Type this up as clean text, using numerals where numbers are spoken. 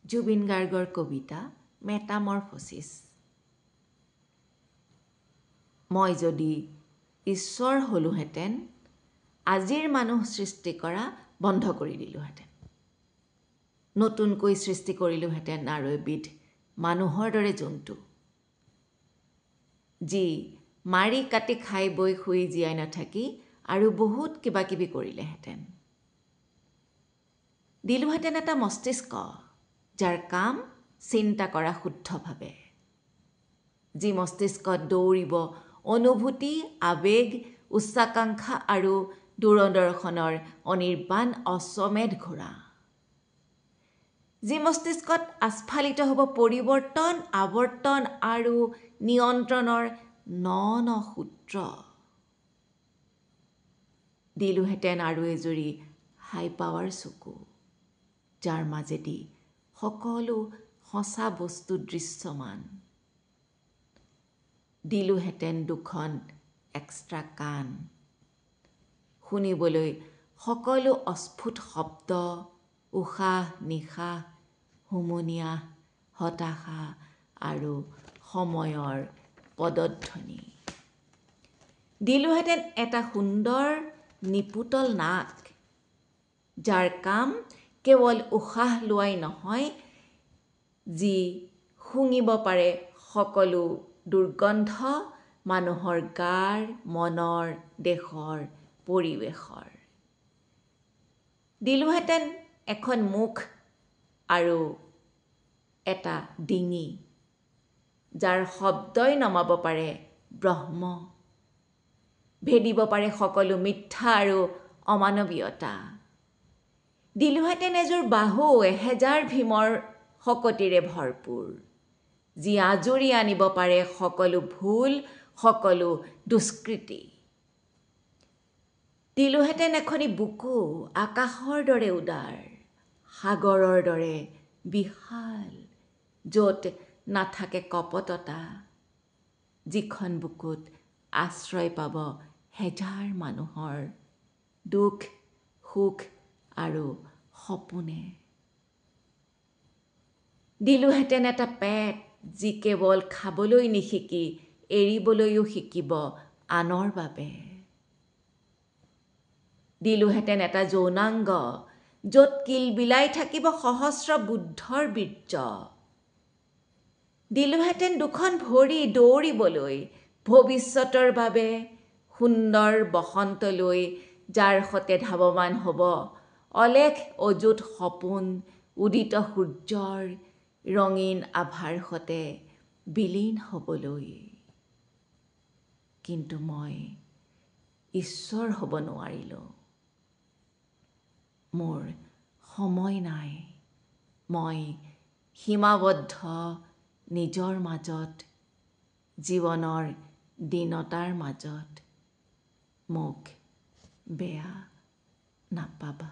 জুবিন গাৰ্গৰ কবিতা মেটামৰফচিছ। মই যদি ঈশ্বৰ হলোহেঁতেন, আজিৰ মানুহ সৃষ্টি কৰা বন্ধ কৰি দিলোহেঁতেন। নতুনকৈ সৃষ্টি কৰিলোহেঁতেন আৰু এবিধ মানুহৰ দৰে জন্তু, যি মাৰি কাটি খাই বৈ শুই জীয়াই নাথাকি আৰু বহুত কিবা কিবি কৰিলেহেঁতেন। দিলোহেঁতেন এটা মস্তিষ্ক, যাৰ কাম চিন্তা কৰা শুদ্ধভাৱে, যি মস্তিষ্কত দৌৰিব অনুভূতি, আৱেগ, উচ্চাকাংক্ষা আৰু দূৰদৰ্শনৰ অনিৰ্বাণ অশ্বমেধ ঘোঁৰা, যি মস্তিষ্কত আস্ফালিত হ'ব পৰিৱৰ্তন, আৱৰ্তন আৰু নিয়ন্ত্ৰণৰ ন সূত্ৰ। দিলোহেঁতেন আৰু এজুৰি হাই পাৱাৰ চকু, যাৰ মাজেদি সকলো সঁচা বস্তু দৃশ্যমান। দিলোহেঁতেন দুখন এক্সট্ৰা কাণ, শুনিবলৈ সকলো অস্ফুট শব্দ, উশাহ নিশাহ, হুমুনিয়াহ, হতাশা আৰু সময়ৰ পদধ্বনি। দিলোহেঁতেন এটা সুন্দৰ নিপুটল নাক, যাৰ কাম কেৱল উশাহ লোৱাই নহয়, যি শুঙিব পাৰে সকলো দুৰ্গন্ধ মানুহৰ গাৰ, মনৰ, দেশৰ, পৰিৱেশৰ। দিলোহেঁতেন এখন মুখ আৰু এটা ডিঙি, যাৰ শব্দই নমাব পাৰে ব্ৰহ্ম, ভেদিব পাৰে সকলো মিথ্যা আৰু অমানৱীয়তা। দিলোহেঁতেন এযোৰ বাহু, এহেজাৰ ভীমৰ শকতিৰে ভৰপূৰ, যি আজৰি আনিব পাৰে সকলো ভুল, সকলো দুষ্কৃতি। দিলোহেঁতেন এখনি বুকু, আকাশৰ দৰে উদাৰ, সাগৰৰ দৰে বিশাল, য'ত নাথাকে কপটতা, যিখন বুকুত আশ্ৰয় পাব হেজাৰ মানুহৰ দুখ, সুখ আৰু সপোনে। দিলোহেঁতেন এটা পেট, যি কেৱল খাবলৈ নিশিকি এৰিবলৈও শিকিব আনৰ বাবে। দিলোহেঁতেন এটা যৌনাংগ, য'ত কিলবিলাই থাকিব সহস্ৰ বুদ্ধৰ বীৰ্য। দিলোহেঁতেন দুখন ভৰি দৌৰিবলৈ ভৱিষ্যতৰ বাবে, সুন্দৰ বসন্তলৈ, যাৰ সতে ধাৱমান হ'ব অলেখ অযুত সপোন, উদিত সূৰ্যৰ ৰঙীন আভাৰ সতে বিলীন হ'বলৈ। কিন্তু মই ঈশ্বৰ হ'ব নোৱাৰিলোঁ। মোৰ সময় নাই। মই সীমাবদ্ধ নিজৰ মাজত, জীৱনৰ দীনতাৰ মাজত। মোক বেয়া নাপাবা।